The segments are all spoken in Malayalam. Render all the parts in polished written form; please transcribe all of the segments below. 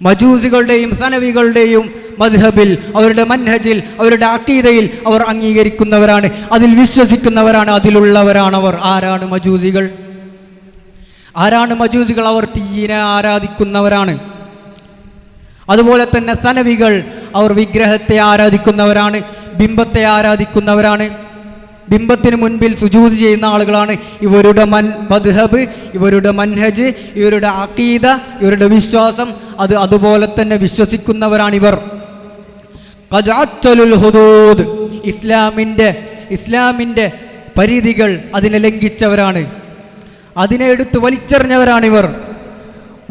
മജൂസികളുടെയും സനവികളുടെയും മദ്ഹബിൽ, അവരുടെ മൻഹജിൽ, അവരുടെ അഖീദയിൽ അവർ അംഗീകരിക്കുന്നവരാണ്, അതിൽ വിശ്വസിക്കുന്നവരാണ്, അതിലുള്ളവരാണവർ. ആരാണ് മജൂസികൾ? ആരാണ് മജൂസികൾ? അവർ തീയിനെ ആരാധിക്കുന്നവരാണ്. അതുപോലെ തന്നെ സനവികൾ, അവർ വിഗ്രഹത്തെ ആരാധിക്കുന്നവരാണ്, ബിംബത്തെ ആരാധിക്കുന്നവരാണ്, ബിംബത്തിന് മുൻപിൽ സുജൂദ് ചെയ്യുന്ന ആളുകളാണ്. ഇവരുടെ മദ്ഹബ്, ഇവരുടെ മൻഹജ്, ഇവരുടെ അഖീദ, ഇവരുടെ വിശ്വാസം, അത് അതുപോലെ തന്നെ വിശ്വസിക്കുന്നവരാണിവർ. ഖദഅത്തുൽ ഹുദൂദ്, ഇസ്ലാമിൻ്റെ പരിധികൾ അതിനെ ലംഘിച്ചവരാണ്, അതിനെ എടുത്ത് വലിച്ചെറിഞ്ഞവരാണിവർ.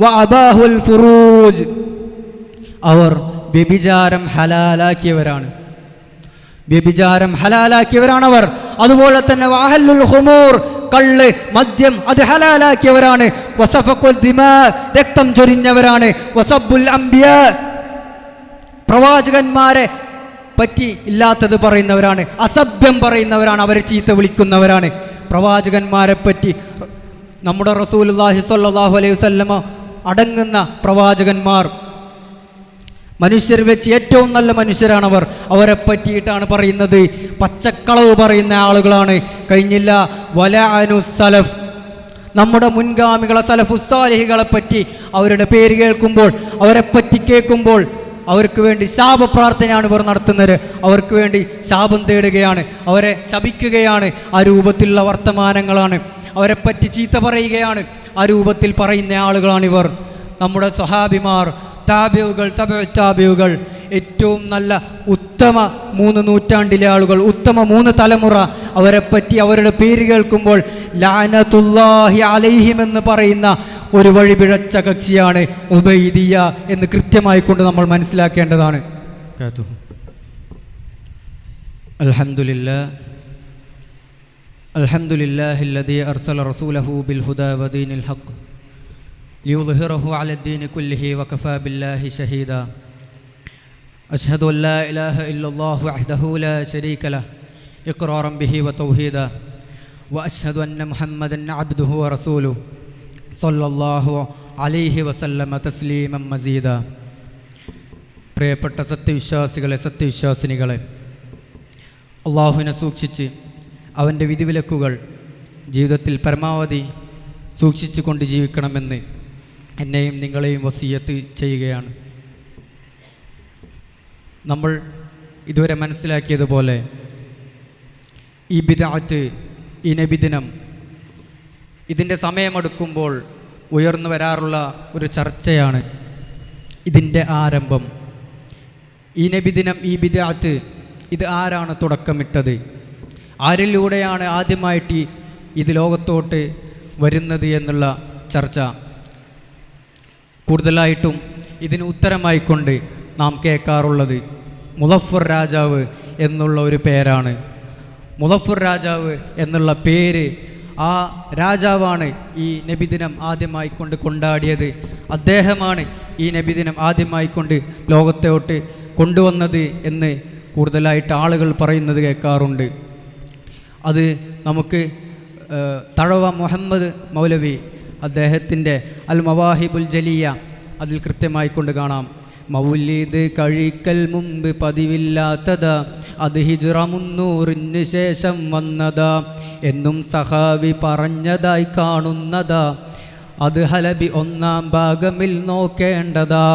വഅബാഹുൽ ഫുറൂജ്, അവർ വ്യഭിചാരം ഹലാലാക്കിയവരാണ്, വ്യഭിചാരം ഹലാലാക്കിയവരാണവർ. അതുപോലെ തന്നെ വഅഹല്ലുൽ ഖുമൂർ, കള്ള്, മദ്യം, അത് ഹലാലാക്കിയവരാണ്. വസഫഖുൽ ദിമാ, രക്തം ചൊരിഞ്ഞവരാണ്. വസബ്ബുൽ അംബിയാ, പ്രവാചകന്മാരെ പറ്റി ഇല്ലാത്തത് പറയുന്നവരാണ്, അസഭ്യം പറയുന്നവരാണ്, അവരെ ചീത്ത വിളിക്കുന്നവരാണ്. പ്രവാചകന്മാരെ പറ്റി നമ്മുടെ റസൂലുള്ളാഹി സ്വല്ലല്ലാഹു അലൈഹി വസല്ലമ അടങ്ങുന്ന പ്രവാചകന്മാർ മനുഷ്യർ വെച്ച് ഏറ്റവും നല്ല മനുഷ്യരാണവർ. അവരെ പറ്റിയിട്ടാണ് പറയുന്നത് പച്ചക്കളവ് പറയുന്ന ആളുകളാണ്. കഴിഞ്ഞില്ല വലഅനു സലഫ്, നമ്മുടെ മുൻഗാമികളെ സലഫുസ്സാലിഹികളെ പറ്റി അവരുടെ പേര് കേൾക്കുമ്പോൾ, അവരെ പറ്റി കേൾക്കുമ്പോൾ അവർക്ക് വേണ്ടി ശാപപ്രാർത്ഥനയാണ് ഇവർ നടത്തുന്നത്. അവർക്ക് വേണ്ടി ശാപം തേടുകയാണ്, അവരെ ശപിക്കുകയാണ്. ആ രൂപത്തിലുള്ള വർത്തമാനങ്ങളാണ്, അവരെ പറ്റി ചീത്ത പറയുകയാണ്, ആ രൂപത്തിൽ പറയുന്ന ആളുകളാണിവർ. നമ്മുടെ സ്വഹാബിമാർ, താബിഉകൾ, തബഉത്താബിഉകൾ, ഏറ്റവും നല്ല ഉത്തമ 3 നൂറ്റാണ്ടിലെ ആളുകൾ, ഉത്തമ 3 തലമുറ, അവരെപ്പറ്റി അവരുടെ പേര് കേൾക്കുമ്പോൾ ലഅനത്തുല്ലാഹി അലൈഹിം എന്ന് പറയുന്ന ഒരു വഴി പിഴച്ച കക്ഷിയാണ് ഉബൈദിയ്യ എന്ന് കൃത്യമായി കൊണ്ട് നമ്മൾ മനസ്സിലാക്കേണ്ടതാണ്. അൽഹംദുലില്ലാഹില്ലദീ അർസല റസൂലഹു ബിൽ ഹുദാ വദീനിൽ ഹഖ് ലിയുദ്ഹിറഹു അലദ്ദീനി കുല്ലിഹി വകഫാ ബില്ലാഹി ഷഹീദാ. അഷ്ഹദു അൻ ലാ ഇലാഹ ഇല്ലല്ലാഹു വഹ്ദഹു ലാ ശരീക ലഹു ഇഖ്റാറൻ ബിഹി വതൗഹീദാ വഅഷ്ഹദു അന്ന മുഹമ്മദൻ അബ്ദുഹു വറസൂലുഹു സല്ലല്ലാഹു അലൈഹി വസല്ലമ തസ്ലീമൻ മസീദാ. പ്രിയപ്പെട്ട സത്യവിശ്വാസികളെ, സത്യവിശ്വാസിനികളെ, അള്ളാഹുവിനെ സൂക്ഷിച്ച് അവൻ്റെ വിധിവിലക്കുകൾ ജീവിതത്തിൽ പരമാവധി സൂക്ഷിച്ചു കൊണ്ട് ജീവിക്കണമെന്ന് എന്നെയും നിങ്ങളെയും വസിയത്ത് ചെയ്യുകയാണ്. നമ്മൾ ഇതുവരെ മനസ്സിലാക്കിയതുപോലെ ഈ ബിദ്അത്ത്, ഈ നബിദിനം, ഇതിൻ്റെ സമയമെടുക്കുമ്പോൾ ഉയർന്നു വരാറുള്ള ഒരു ചർച്ചയാണ് ഇതിൻ്റെ ആരംഭം. ഈ നബിദിനം, ഈ ബിദ്അത്ത്, ഇത് ആരാണ് തുടക്കമിട്ടത്? ആരിലൂടെയാണ് ആദ്യമായിട്ട് ഇത് ലോകത്തോട്ട് വരുന്നത് എന്നുള്ള ചർച്ച. കൂടുതലായിട്ടും ഇതിന് ഉത്തരമായിക്കൊണ്ട് നാം കേൾക്കാറുള്ളത് മുളഫർ രാജാവ് എന്നുള്ള ഒരു പേരാണ്. മുളഫർ രാജാവ് എന്നുള്ള പേര്, ആ രാജാവാണ് ഈ നബിദിനം ആദ്യമായിക്കൊണ്ട് കൊണ്ടാടിയത്. അദ്ദേഹമാണ് ഈ നബിദിനം ആദ്യമായിക്കൊണ്ട് ലോകത്തോട്ട് കൊണ്ടുവന്നത് എന്ന് കൂടുതലായിട്ട് ആളുകൾ പറയുന്നത് കേൾക്കാറുണ്ട്. അത് നമുക്ക് തഴവ മുഹമ്മദ് മൗലവി അദ്ദേഹത്തിൻ്റെ അൽ മവാഹിബുൽ ജലിയ അതിൽ കൃത്യമായിക്കൊണ്ട് കാണാം. മൗലിദ് കഴിക്കൽ മുമ്പ് പതിവില്ലാത്തതാ, അത് ഹിജ്റ 300 ശേഷം വന്നതാ എന്നും സഹാവി പറഞ്ഞതായി കാണുന്നതാ, അത് ഹലബി 1-ാം ഭാഗമിൽ നോക്കേണ്ടതാ.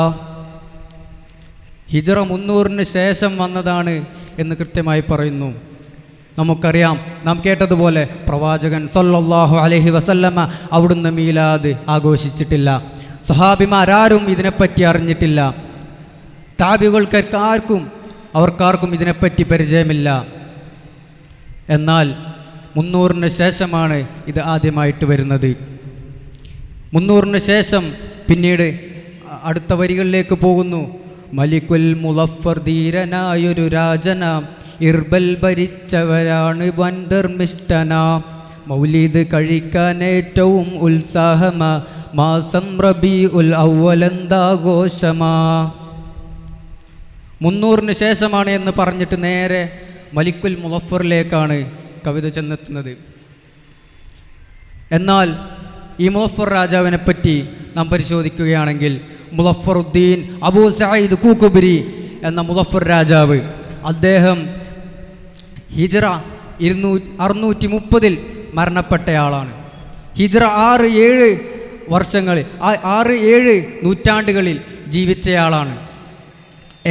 ഹിജ്റ 300 ശേഷം വന്നതാണ് എന്ന് കൃത്യമായി പറയുന്നു. നമുക്കറിയാം, നാം കേട്ടതുപോലെ പ്രവാചകൻ സല്ലല്ലാഹു അലൈഹി വസല്ലമ അവിടുന്ന് മീലാദ് ആഘോഷിച്ചിട്ടില്ല. സ്വഹാബിമാരാരും ഇതിനെപ്പറ്റി അറിഞ്ഞിട്ടില്ല. അവർക്കാർക്കും ഇതിനെപ്പറ്റി പരിചയമില്ല. എന്നാൽ 300 ശേഷമാണ് ഇത് ആദ്യമായിട്ട് വരുന്നത്. 300 ശേഷം പിന്നീട് അടുത്ത വരികളിലേക്ക് പോകുന്നു. മലിക്കുൽ മുളഫർ ധീരനായൊരു രാജന, ഇർബൽ ഭരിച്ചവരാണ് വൻധർമ്മിഷ്ഠന, മൗലിദ് കഴിക്കാൻ ഏറ്റവും ഉത്സാഹമാ, മാസം റബീഉൽ അവ്വലെന്താഘോഷമാ. 300 ശേഷമാണ് എന്ന് പറഞ്ഞിട്ട് നേരെ മലിക്കുൽ മുളഫറിലേക്കാണ് കവിത ചെന്നെത്തുന്നത്. എന്നാൽ ഈ മുളഫർ രാജാവിനെ പറ്റി നാം പരിശോധിക്കുകയാണെങ്കിൽ മുളഫറുദ്ദീൻ അബൂ സഈദ് കൂക്കുബരി എന്ന മുളഫർ രാജാവ്, അദ്ദേഹം ഹിജ്റ 630 മരണപ്പെട്ടയാളാണ്. ഹിജ്റ 6-7 വർഷങ്ങളിൽ 6-7 നൂറ്റാണ്ടുകളിൽ ജീവിച്ചയാളാണ്.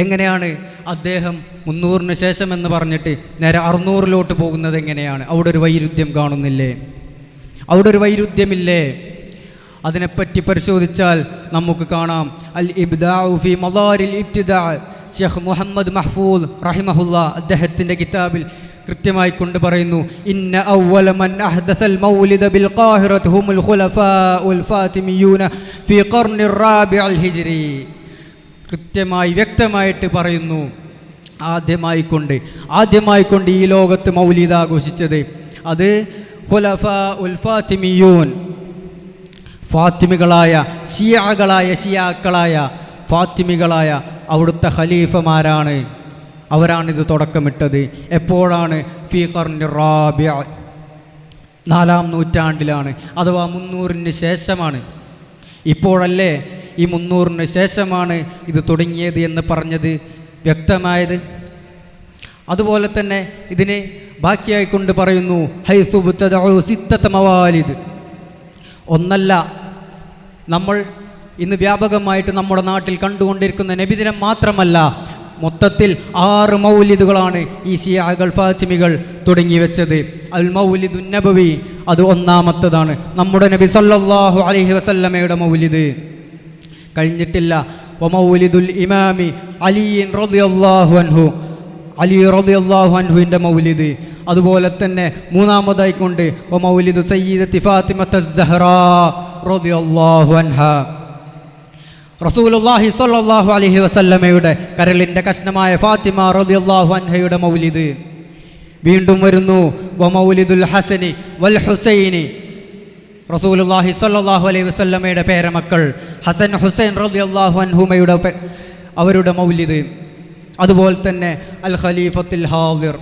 എങ്ങനെയാണ് അദ്ദേഹം 300 ശേഷം എന്ന് പറഞ്ഞിട്ട് നേരെ 600 പോകുന്നത് എങ്ങനെയാണ്? അവിടെ ഒരു വൈരുദ്ധ്യം കാണുന്നില്ലേ? അവിടെ ഒരു വൈരുദ്ധ്യമില്ലേ? അതിനെപ്പറ്റി പരിശോധിച്ചാൽ നമുക്ക് കാണാം. അൽ ഇബ്ദാഉ ഫി മദാരിൽ ഇബ്തിദാ, ഷെയ്ഖ് മുഹമ്മദ് മഹ്ഫൂദ് റഹിമഹുല്ലാ അദ്ദേഹത്തിൻ്റെ കിതാബിൽ കൃത്യമായി കൊണ്ട് പറയുന്നു, ഇന്ന അവ്വല മൻ അഹ്ദസൽ മൗലിദ ബിൽ ഖാഹിറത്തി ഹുമുൽ ഖുലഫാഉൽ ഫാത്തിമിയൂന ഫി ഖർനിർ റാബിഉൽ ഹിജ്രി. കൃത്യമായി വ്യക്തമായിട്ട് പറയുന്നു, ആദ്യമായിക്കൊണ്ട് ഈ ലോകത്ത് മൗലിദ് ആഘോഷിച്ചത് അത് ഖുലഫാഉൽ ഫാത്തിമിയൂൻ, ഫാത്തിമികളായ ഷിയാക്കളായ ഫാത്തിമികളായ അവിടുത്തെ ഖലീഫമാരാണ്. അവരാണിത് തുടക്കമിട്ടത്. എപ്പോഴാണ്? ഫീ ഖർനിർ റാബിഅ, 4-ാം നൂറ്റാണ്ടിലാണ്, അഥവാ 300 ശേഷമാണ്. ഇപ്പോഴല്ലേ ഈ 300 ശേഷമാണ് ഇത് തുടങ്ങിയത് എന്ന് പറഞ്ഞത് വ്യക്തമായത്. അതുപോലെ തന്നെ ഇതിനെ ബാക്കിയായിക്കൊണ്ട് പറയുന്നു, ഹൈസു ബുതദഉ സിത്തത മവാലിദ്. ഒന്നല്ല, നമ്മൾ ഇന്ന് വ്യാപകമായിട്ട് നമ്മുടെ നാട്ടിൽ കണ്ടുകൊണ്ടിരിക്കുന്ന നബിദിനം മാത്രമല്ല, മൊത്തത്തിൽ 6 മൗലിദുകളാണ് ഈ ഷിയാകൾ ഫാത്തിമികൾ തുടങ്ങി വെച്ചത്. അൽ മൗലിദുൻ നബവി, അത് 1-ാമത്തതാണ്. നമ്മുടെ നബി സല്ലല്ലാഹു അലൈഹി വസല്ലമയുടെ മൗലിദ് കഴിഞ്ഞിട്ടില്ല. വമൗലിദുൽ ഇമാമി അലി റളിയല്ലാഹു അൻഹു, അലി റളിയല്ലാഹു അൻഹുവിൻ്റെ മൗലിദ്. അതുപോലെ തന്നെ 3-ാമതായിക്കൊണ്ട് വമൗലിദു സയ്യിദത്തി ഫാത്തിമത്ത സഹ്റാ റളിയല്ലാഹു അൻഹാ, റസൂലുള്ളാഹി സ്വല്ലല്ലാഹു അലൈഹി വസല്ലമയുടെ കരളിൻ്റെ കഷ്ണമായ ഫാത്തിമ റളിയല്ലാഹു അൻഹയുടെ മൗലിദ്. വീണ്ടും വരുന്നു വമൗലിദുൽ ഹസനി വൽ ഹുസൈനി, റസൂലുള്ളാഹി സ്വല്ലല്ലാഹു അലൈഹി വസല്ലമയുടെ പേരമക്കൾ ഹസൻ ഹുസൈൻ റളിയല്ലാഹു അൻഹുമയുടെ അവരുടെ മൗലിദ്. അതുപോലെ തന്നെ അൽ ഖലീഫത്തുൽ ഹാദിർ,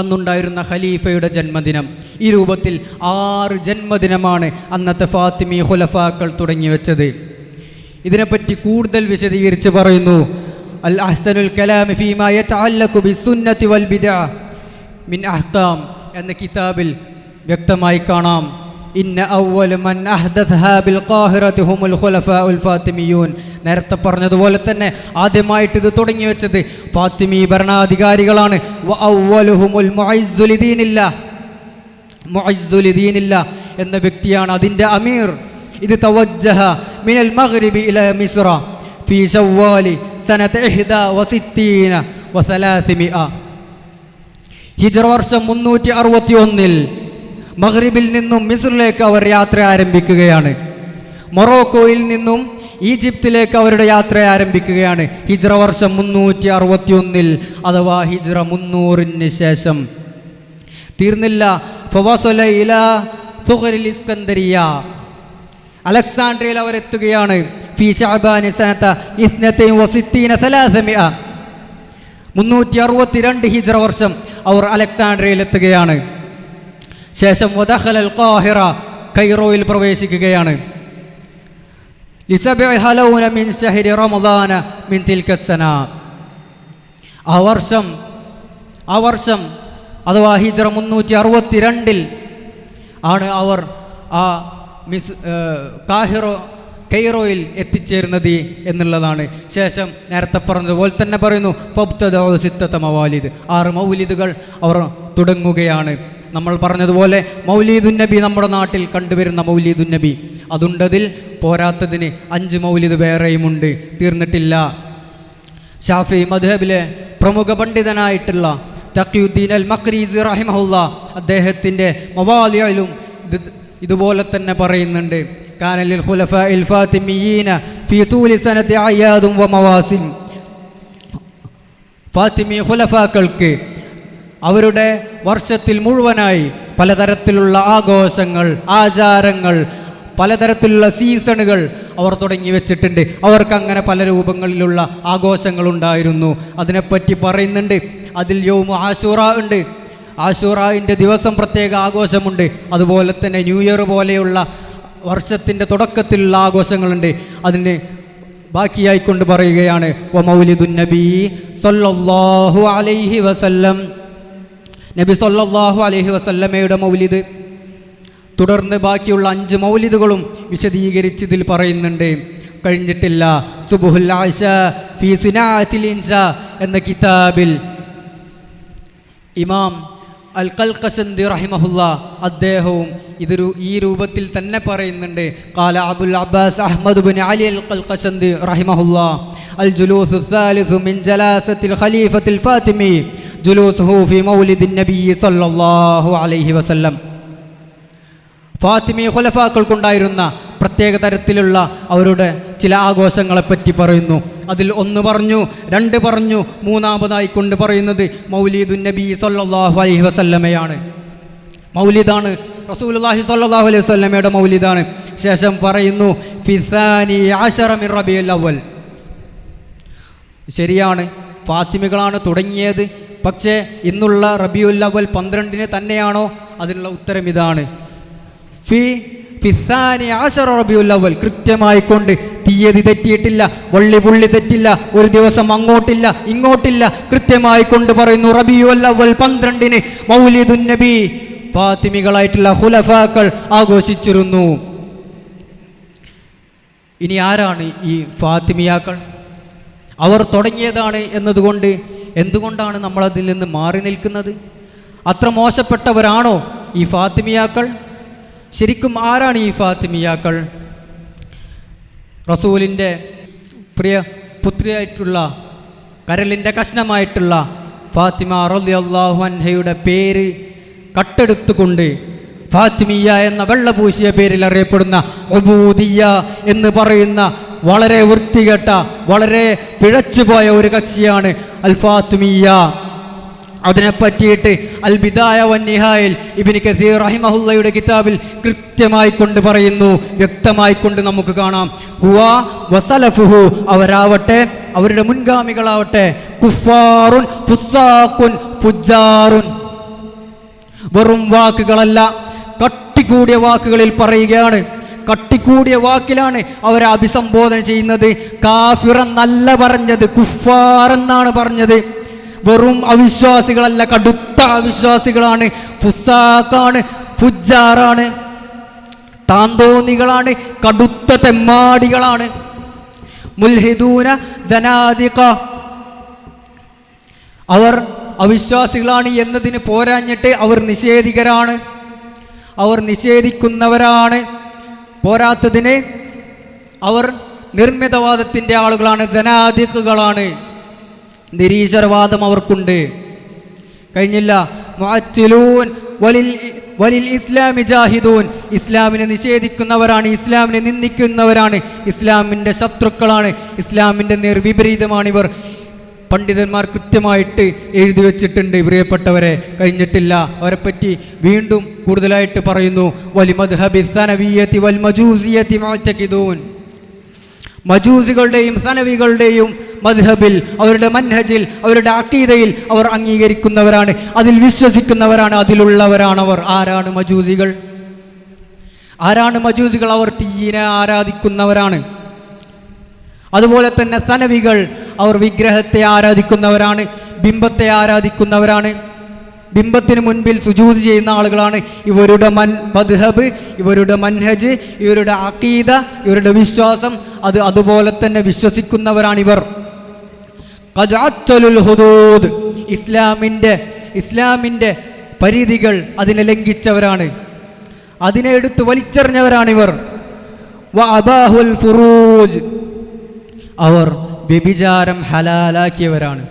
അന്നുണ്ടായിരുന്ന ഖലീഫയുടെ ജന്മദിനം. ഈ രൂപത്തിൽ 6 ജന്മദിനമാണ് അന്നത്തെ ഫാത്തിമി ഖുലഫാക്കൾ തുടങ്ങി വെച്ചത്. ഇതിനെപ്പറ്റി കൂടുതൽ വിശദീകരിച്ച് പറയുന്നു, അൽ അഹ്സനുൽ കലാമി ഫീമാ യതഅല്ലഖു ബിസുന്നതി വൽ ബിദ്അ മിൻ അഹ്കാം എന്ന കിതാബിൽ വ്യക്തമായി കാണാം, ഇന്ന അവ്വല മൻ അഹ്ദഥഹാ ബിൽ ഖാഹിറത്തി ഹുമുൽ ഖുലഫാഉൽ ഫാത്തിമിയൂൻ. നേരത്തെ പറഞ്ഞതുപോലെ തന്നെ ആദ്യമായിട്ട് ഇത് തുടങ്ങി വെച്ചത് ഫാത്തിമി ഭരണാധികാരികളാണ്. വ അവ്വലുഹുമുൽ മുഅസ്സുൽ ദീനില്ല എന്ന വ്യക്തിയാണ് അതിൻ്റെ അമീർ. ഇത് തവജ്ജഹ മിനൽ മഗ്രിബി ഇലാ മിസ്ര ഫീ ശവ്വാലി സനത 61 വ 300. ഹിജ്റ വർഷം 361 മഗ്രിബിൽ നിന്നും മിസ്റിലേക്ക് അവർ യാത്ര ആരംഭിക്കുകയാണ്. മൊറോക്കോയിൽ നിന്നും ഈജിപ്തിലേക്ക് അവരുടെ യാത്ര ആരംഭിക്കുകയാണ്. ഹിജ്റ വർഷം 361 അഥവാ ഹിജ്റ 300 ശേഷം. തീർന്നില്ല, ഫവസല ഇലാ സുഖരിൽ ഇസ്കന്ദരിയ, അലക്സാണ്ട്രിയയിൽ അവരെത്തുകയാണ്. ഫീ ശഅബാനി സനത 62 362 ഹിജ്റ വർഷം അവർ അലക്സാണ്ട്രിയയിൽ എത്തുകയാണ്. ശേഷം വദഖലൽ ഖാഹിറ, കൈറോയിൽ പ്രവേശിക്കുകയാണ്. ലിസബഇ ഹലൗന മിൻ ശഹരി റമദാന മിൻ തിൽക സന, ആ വർഷം അഥവാ ഹിജ്റ 362 ആണ് അവർ ആ കൈറോയിൽ എത്തിച്ചേരുന്നത് എന്നുള്ളതാണ്. ശേഷം നേരത്തെ പറഞ്ഞതുപോലെ തന്നെ പറയുന്നു, ഫബ്തദഉ സിത്തത മവാലിദ്, 6 മൗലിദുകൾ അവർ തുടങ്ങുകയാണ്. നമ്മൾ പറഞ്ഞതുപോലെ മൗലീദുൻ നബി നമ്മുടെ നാട്ടിൽ കണ്ടുവരുന്ന മൗലീദുൻ നബി അതുണ്ടതിൽ പോരാത്തതിന് 5 മൗലിദ് വേറെയുമുണ്ട്, തീർന്നിട്ടില്ല. ഷാഫി മദ്ഹബിലെ പ്രമുഖ പണ്ഡിതനായിട്ടുള്ള തഖിയുദ്ദീൻ അൽ മഖ്രീസി റഹിമഹുല്ലാ അദ്ദേഹത്തിൻ്റെ മവാലിയിലും ഇതുപോലെ തന്നെ പറയുന്നുണ്ട്, കാനലിൽ ഖുലഫാഇൽ ഫാത്തിമിയീന ഫീ തൂലി സനതി അയാദും വ മവാസിം. ഫാത്തിമി ഖുലഫാക്കൾക്ക് അവരുടെ വർഷത്തിൽ മുഴുവനായി പലതരത്തിലുള്ള ആഘോഷങ്ങൾ, ആചാരങ്ങൾ, പലതരത്തിലുള്ള സീസണുകൾ അവർ തുടങ്ങി വെച്ചിട്ടുണ്ട്. അവർക്ക് അങ്ങനെ പല രൂപങ്ങളിലുള്ള ആഘോഷങ്ങളുണ്ടായിരുന്നു. അതിനെപ്പറ്റി പറയുന്നുണ്ട്. അതിൽ യൗമു ആശൂറ ഉണ്ട്, ആശൂറായിൻ്റെ ദിവസം പ്രത്യേക ആഘോഷമുണ്ട്. അതുപോലെ തന്നെ ന്യൂ ഇയർ പോലെയുള്ള വർഷത്തിൻ്റെ തുടക്കത്തിലുള്ള ആഘോഷങ്ങളുണ്ട്. അതിന് ബാക്കിയായിക്കൊണ്ട് പറയുകയാണ് വ മൗലിദുൻ നബി സല്ലല്ലാഹു അലൈഹി വസല്ലം, നബി സല്ലല്ലാഹു അലൈഹി വസല്ലമയുടെ മൗലിദ്. തുടർന്ന് ബാക്കിയുള്ള 5 മൗലിദുകളും വിശദീകരിച്ചതിൽ പറയുന്നുണ്ട്. കഴിഞ്ഞിട്ടില്ല. സുബ്ഹുൽ ആയിഷ ഫീ സിനാഅത്തിൽ ഇൻഷാ എന്ന കിതാബിൽ ഇമാം അൽ ഖൽഖശന്ദി റഹിമഹുല്ലാ അദ്ദേഹവും ഈ രൂപത്തിൽ തന്നെ പറയുന്നുണ്ട്. ഖാല അബുൽ അബ്ബാസ് അഹ്മദ് ബിൻ അലി അൽ ഖൽഖശന്ദി റഹിമഹുല്ലാ അൽ ജുലൂസു الثالث മിൻ ജലാസത്തിൽ ഖലീഫത്തിൽ ഫാത്തിമി ജുലൂസുഹു ഫീ മൗലിദിൻ നബി സല്ലല്ലാഹു അലൈഹി വസല്ലം. ഫാത്തിമി ഖുലഫാക്കൾക്കുണ്ടായിരുന്ന പ്രത്യേക തരത്തിലുള്ള അവരുടെ ചില ആഘോഷങ്ങളെപ്പറ്റി പറയുന്നു. അതിൽ 1 പറഞ്ഞു, 2 പറഞ്ഞു, 3-ാമതായി കൊണ്ട് പറയുന്നത് മൗലിദുൻ നബി സല്ലല്ലാഹു അലൈഹി വസല്ലമയാണ്. മൗലിദാണ്, റസൂലുള്ളാഹി സ്വല്ലല്ലാഹു അലൈഹി വസല്ലമയുടെ മൗലിദാണ്. ശേഷം പറയുന്നു ഫിസാനി അശറ മിൻ റബീഉൽ അവ്വൽ. ശരിയാണ്, ഫാത്തിമികളാണ് തുടങ്ങിയത്. പക്ഷേ ഇന്നുള്ള റബീഉൽ അവ്വൽ 12-ന് തന്നെയാണോ? അതിനുള്ള ഉത്തരം ഇതാണ്. ഫിസാനി അശറ റബീഉൽ അവ്വൽ. കൃത്യമായി കൊണ്ട് തീയതി തെറ്റിയിട്ടില്ല, വള്ളി പുള്ളി തെറ്റില്ല, ഒരു ദിവസം അങ്ങോട്ടില്ല ഇങ്ങോട്ടില്ല, കൃത്യമായി കൊണ്ട് പറയുന്നു റബീഉൽ അവ്വൽ 12-ന് മൗലിദുൻ നബി ഫാത്തിമികളായിട്ടുള്ള ഖുലഫാക്കൾ ആഘോഷിച്ചിരുന്നു. ഇനി ആരാണ് ഈ ഫാത്തിമിയാക്കൾ? അവർ തുടങ്ങിയതാണ് എന്നതുകൊണ്ട് എന്തുകൊണ്ടാണ് നമ്മളതിൽ നിന്ന് മാറി നിൽക്കുന്നത്? അത്ര മോശപ്പെട്ടവരാണോ ഈ ഫാത്തിമിയാക്കൾ? ശരിക്കും ആരാണ് ഈ ഫാത്തിമിയാക്കൾ? റസൂലിൻ്റെ പ്രിയ പുത്രിയായിട്ടുള്ള കരളിൻ്റെ കഷ്ണമായിട്ടുള്ള ഫാത്തിമ റളിയല്ലാഹു അൻഹയുടെ പേര് കട്ടെടുത്തുകൊണ്ട് ഫാത്തിമിയ എന്ന വെള്ളപൂശിയ പേരിൽ അറിയപ്പെടുന്ന ഉബൂദിയ എന്ന് പറയുന്ന വളരെ വൃത്തികെട്ട, വളരെ പിഴച്ചുപോയ ഒരു കക്ഷിയാണ് അൽ ഫാത്തിമിയ. അതിനെ പറ്റിയിട്ട് അൽ ബിദായ വൻ നിഹായിൽ ഇബ്നു കസീർ റഹിമഹുള്ളയുടെ കിതാബിൽ കൃത്യമായി കൊണ്ട് പറയുന്നു, വ്യക്തമായി കൊണ്ട് നമുക്ക് കാണാം. ഹുവ വസലഫുഹു, അവരാവട്ടെ അവരുടെ മുൻഗാമികളാവട്ടെ കുഫാറുൻ ഫുസാഖുൻ ഫുജാറുൻ, വെറും വാക്കുകളല്ല, കട്ടിക്കൂടിയ വാക്കുകളിൽ പറയുകയാണ്. കട്ടിക്കൂടിയ വാക്കിലാണ് അവരെ അഭിസംബോധന ചെയ്യുന്നത്. കാഫിർ എന്നല്ല പറഞ്ഞത്, കുഫാർ എന്നാണ് പറഞ്ഞത്. വെറും അവിശ്വാസികളല്ല, കടുത്ത അവിശ്വാസികളാണ്. ഫുസാഖാണ്, ഫുജാറാണ്, താന്തോന്നികളാണ്, കടുത്ത തെമ്മാടികളാണ്. മുൽഹിദൂന സനാദിഖ, അവർ അവിശ്വാസികളാണ് എന്നതിന് പോരാഞ്ഞിട്ട് അവർ നിഷേധികരാണ്, അവർ നിഷേധിക്കുന്നവരാണ്. പോരാത്തതിന് അവർ നിർമ്മിതവാദത്തിൻ്റെ ആളുകളാണ്, സനാദിഖുകളാണ്. നിരീശ്വരവാദം അവർക്കുണ്ട്. കഴിഞ്ഞില്ല. മുഅത്തിലൂൻ വലിൽ ഇസ്ലാമി ജാഹിദൂൻ, ഇസ്ലാമിനെ നിഷേധിക്കുന്നവരാണ്, ഇസ്ലാമിനെ നിന്ദിക്കുന്നവരാണ്, ഇസ്ലാമിൻ്റെ ശത്രുക്കളാണ്, ഇസ്ലാമിൻ്റെ നേർവിപരീതമാണിവർ. പണ്ഡിതന്മാർ കൃത്യമായിട്ട് എഴുതി വച്ചിട്ടുണ്ട് പ്രിയപ്പെട്ടവരെ. കഴിഞ്ഞിട്ടില്ല. അവരെപ്പറ്റി വീണ്ടും കൂടുതലായിട്ട് പറയുന്നു. വലിമദ്ഹബി സനവിയ്യതി വൽ മജൂസിയതി മുഅ്തഖിദൂൻ, മജൂസികളുടെയും സനവികളുടെയും മദ്ഹബിൽ, അവരുടെ മൻഹജിൽ, അവരുടെ അഖീദയിൽ അവർ അംഗീകരിക്കുന്നവരാണ്, അതിൽ വിശ്വസിക്കുന്നവരാണ്, അതിലുള്ളവരാണവർ. ആരാണ് മജൂസികൾ? ആരാണ് മജൂസികൾ? അവർ തീയിനെ ആരാധിക്കുന്നവരാണ്. അതുപോലെ തന്നെ സനവികൾ, അവർ വിഗ്രഹത്തെ ആരാധിക്കുന്നവരാണ്, ബിംബത്തെ ആരാധിക്കുന്നവരാണ്, ബിംബത്തിന് മുൻപിൽ സുജൂദ് ചെയ്യുന്ന ആളുകളാണ്. ഇവരുടെ മദ്ഹബ്, ഇവരുടെ മൻഹജ്, ഇവരുടെ അഖീദ, ഇവരുടെ വിശ്വാസം, അത് അതുപോലെ തന്നെ വിശ്വസിക്കുന്നവരാണിവർ. ഖദ്അത്തുൽ ഹുദൂദ്, ഇസ്ലാമിൻ്റെ പരിധികൾ അതിനെ ലംഘിച്ചവരാണ്, അതിനെ എടുത്ത് വലിച്ചെറിഞ്ഞവരാണിവർ. വഅബാഹുൽ ഫുറൂജ്, അവർ വ്യഭിചാരം ഹലാലാക്കിയവരാണ്,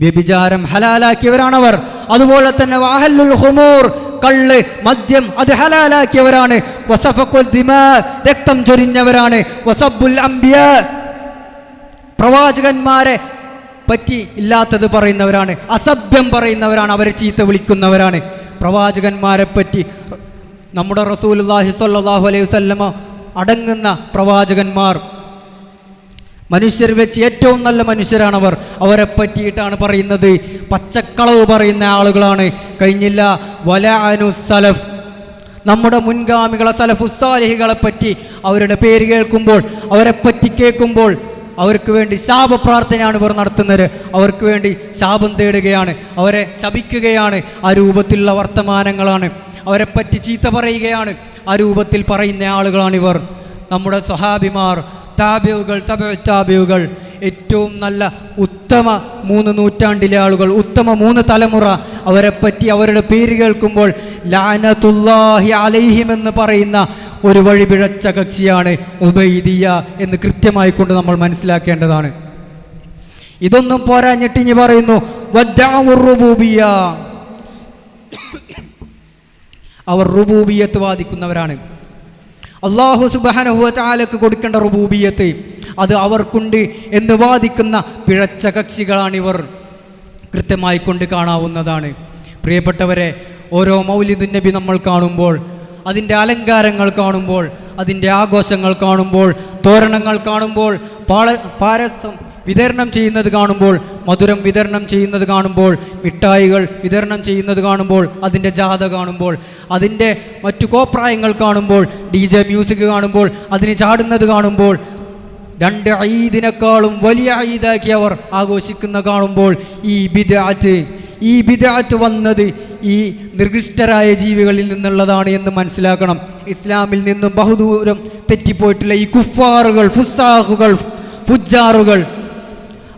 വ്യഭിചാരം ഹലാലാക്കിയവരാണവർ. അതുപോലെ തന്നെ വഅഹല്ലുൽ ഖുമൂർ, കള്ള്, മദ്യം, അത് ഹലാലാക്കിയവരാണ്. വസഫഖുൽ ദിമാ, രക്തം ചൊരിഞ്ഞവരാണ്. വസബ്ബുൽ അംബിയാ, പ്രവാചകന്മാരെ പറ്റി ഇല്ലാത്തത് പറയുന്നവരാണ്, അസഭ്യം പറയുന്നവരാണ്, അവരെ ചീത്ത വിളിക്കുന്നവരാണ്. പ്രവാചകന്മാരെ പറ്റി നമ്മുടെ റസൂലുള്ളാഹി സ്വല്ലല്ലാഹു അലൈഹി വസല്ലമ അടങ്ങുന്ന പ്രവാചകന്മാർ മനുഷ്യർ വെച്ച് ഏറ്റവും നല്ല മനുഷ്യരാണവർ. അവരെ പറ്റിയിട്ടാണ് പറയുന്നത് പച്ചക്കളവ് പറയുന്ന ആളുകളാണ്. കഴിഞ്ഞില്ല. വലഅനു സലഫ്, നമ്മുടെ മുൻഗാമികളെ സലഫുസ്സാലിഹികളെ പറ്റി അവരുടെ പേര് കേൾക്കുമ്പോൾ, അവരെ പറ്റി കേൾക്കുമ്പോൾ അവർക്ക് വേണ്ടി ശാപപ്രാർത്ഥനയാണ് ഇവർ നടത്തുന്നത്. അവർക്ക് വേണ്ടി ശാപം തേടുകയാണ്, അവരെ ശപിക്കുകയാണ്. ആ രൂപത്തിലുള്ള വർത്തമാനങ്ങളാണ്, അവരെ പറ്റി ചീത്ത പറയുകയാണ്, ആ രൂപത്തിൽ പറയുന്ന ആളുകളാണിവർ. നമ്മുടെ സ്വഹാബിമാർ, താബിഉകൾ, താബിഉകൾ, ഏറ്റവും നല്ല ഉത്തമ 3 നൂറ്റാണ്ടിലെ ആളുകൾ, ഉത്തമ 3 തലമുറ, അവരെ പറ്റി അവരുടെ പേര് കേൾക്കുമ്പോൾ ലഅനത്തുല്ലാഹി അലൈഹിം എന്ന് പറയുന്ന ഒരു വഴിപിഴച്ച കക്ഷിയാണ് ഉബൈദിയ എന്ന് കൃത്യമായി കൊണ്ട് നമ്മൾ മനസ്സിലാക്കേണ്ടതാണ്. ഇതൊന്നും പോരാഞ്ഞിട്ട് ഇനി പറയുന്നു വദ്ദഅഉർ റുബൂബിയ്യ. അവർ റുബൂബിയത്ത് വാദിക്കുന്നവരാണ്. അല്ലാഹു സുബ്ഹാനഹു വ തആലക്ക് കൊടുക്കേണ്ട റുബൂബിയത്ത് അത് അവർക്കുണ്ട് എന്ന് വാദിക്കുന്ന പിഴച്ച കക്ഷികളാണിവർ. കൃത്യമായി കൊണ്ട് കാണാവുന്നതാണ്. പ്രിയപ്പെട്ടവരെ, ഓരോ മൗലിദ് നബി നമ്മൾ കാണുമ്പോൾ, അതിൻ്റെ അലങ്കാരങ്ങൾ കാണുമ്പോൾ, അതിൻ്റെ ആഘോഷങ്ങൾ കാണുമ്പോൾ, തോരണങ്ങൾ കാണുമ്പോൾ, പാരസം വിതരണം ചെയ്യുന്നത് കാണുമ്പോൾ, മധുരം വിതരണം ചെയ്യുന്നത് കാണുമ്പോൾ, മിഠായികൾ വിതരണം ചെയ്യുന്നത് കാണുമ്പോൾ, അതിൻ്റെ ജാഥ കാണുമ്പോൾ, അതിൻ്റെ മറ്റു കോപ്രായങ്ങൾ കാണുമ്പോൾ, DJ മ്യൂസിക് കാണുമ്പോൾ, അതിന് ചാടുന്നത് കാണുമ്പോൾ, 2 ഈദിനേക്കാളും വലിയ ഈദാക്കി അവർ ആഘോഷിക്കുന്ന കാണുമ്പോൾ ഈ ബിദ്അത്ത് വന്നത് ഈ നിർഗിഷ്ടരായ ജീവികളിൽ നിന്നുള്ളതാണ് എന്ന് മനസ്സിലാക്കണം. ഇസ്ലാമിൽ നിന്നും ബഹുദൂരം തെറ്റിപ്പോയിട്ടുള്ള ഈ കുഫാറുകൾ, ഫുസാഖുകൾ, ഫുജ്ജാറുകൾ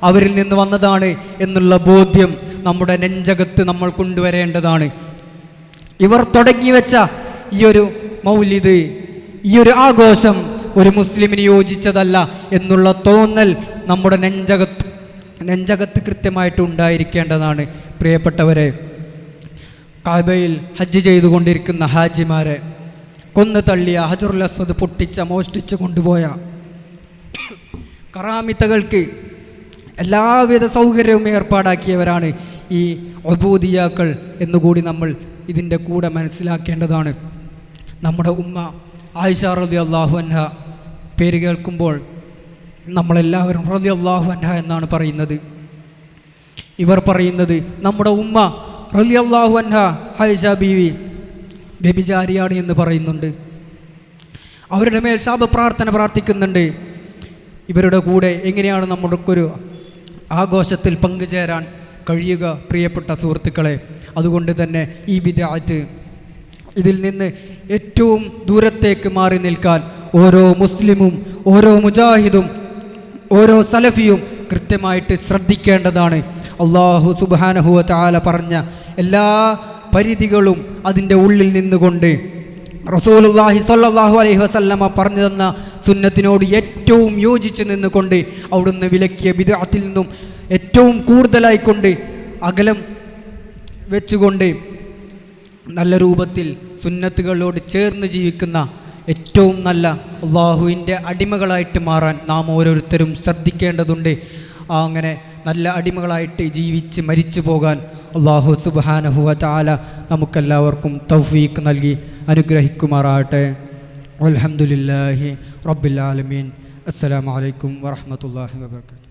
അവരിൽ നിന്ന് വന്നതാണ് എന്നുള്ള ബോധ്യം നമ്മുടെ നെഞ്ചകത്ത് നമ്മൾ കൊണ്ടുവരേണ്ടതാണ്. ഇവർ തുടങ്ങി വെച്ച ഈ ഒരു മൗലിദ്, ഈ ഒരു ആഘോഷം ഒരു മുസ്ലിമിന് യോജിച്ചതല്ല എന്നുള്ള തോന്നൽ നമ്മുടെ നെഞ്ചകത്ത് കൃത്യമായിട്ട് ഉണ്ടായിരിക്കേണ്ടതാണ്. പ്രിയപ്പെട്ടവരെ, കഅബയിൽ ഹജ്ജ് ചെയ്തുകൊണ്ടിരിക്കുന്ന ഹാജിമാരെ കൊന്നു തള്ളിയ, ഹജറുൽ അസ്വദ് പൊട്ടിച്ച, മോഷ്ടിച്ച് കൊണ്ടുപോയ കറാമിത്തകൾക്ക് എല്ലാവിധ സൗകര്യവും ഏർപ്പാടാക്കിയവരാണ് ഈ ഉബൂദിയാക്കൾ എന്നുകൂടി നമ്മൾ ഇതിൻ്റെ കൂടെ മനസ്സിലാക്കേണ്ടതാണ്. നമ്മുടെ ഉമ്മ ആയിഷ റളിയല്ലാഹു അൻഹ പേര് കേൾക്കുമ്പോൾ നമ്മളെല്ലാവരും റളിയല്ലാഹു അൻഹ എന്നാണ് പറയുന്നത്. ഇവർ പറയുന്നത് നമ്മുടെ ഉമ്മ റളിയല്ലാഹു അൻഹ ആയിഷ ബീവി വ്യഭിചാരിയാണ് എന്ന് പറയുന്നുണ്ട്. അവരുടെ മേൽ ശാപപ്രാർത്ഥന പ്രാർത്ഥിക്കുന്നുണ്ട്. ഇവരുടെ കൂടെ എങ്ങനെയാണ് നമ്മുടെയൊരു ആഘോഷത്തിൽ പങ്കുചേരാൻ കഴിയുക പ്രിയപ്പെട്ട സുഹൃത്തുക്കളെ? അതുകൊണ്ട് തന്നെ ഈ ബിദ്അത്ത്, ഇതിൽ നിന്ന് ഏറ്റവും ദൂരത്തേക്ക് മാറി നിൽക്കാൻ ഓരോ മുസ്ലിമും, ഓരോ മുജാഹിദും, ഓരോ സലഫിയും കൃത്യമായിട്ട് ശ്രദ്ധിക്കേണ്ടതാണ്. അല്ലാഹു സുബ്ഹാനഹു വ തആല പറഞ്ഞ എല്ലാ പരിധികളും അതിൻ്റെ ഉള്ളിൽ നിന്നുകൊണ്ട് റസൂലുള്ളാഹി സ്വല്ലല്ലാഹു അലൈഹി വസല്ലമ പറഞ്ഞു തന്ന സുന്നത്തിനോട് ഏറ്റവും യോജിച്ച് നിന്നുകൊണ്ട് അവിടുന്ന് വിലക്കിയ ബിദ്അത്തിൽ നിന്നും ഏറ്റവും കൂടുതലായിക്കൊണ്ട് അകലം വെച്ചുകൊണ്ട് നല്ല രൂപത്തിൽ സുന്നത്തുകളോട് ചേർന്ന് ജീവിക്കുന്ന ഏറ്റവും നല്ല അള്ളാഹുവിൻ്റെ അടിമകളായിട്ട് മാറാൻ നാം ഓരോരുത്തരും ശ്രദ്ധിക്കേണ്ടതുണ്ട്. അങ്ങനെ നല്ല അടിമകളായിട്ട് ജീവിച്ച് മരിച്ചു പോകാൻ അള്ളാഹു സുബ്ഹാനഹു വ തആല നമുക്കെല്ലാവർക്കും തൗഫീഖ് നൽകി അനുഗ്രഹിക്കുമാറാകട്ടെ. അൽഹംദുലില്ലാഹി റബ്ബിൽ ആലമീൻ. അസ്സലാമു അലൈക്കും വറഹ്മത്തുള്ളാഹി വബറകാതുഹു.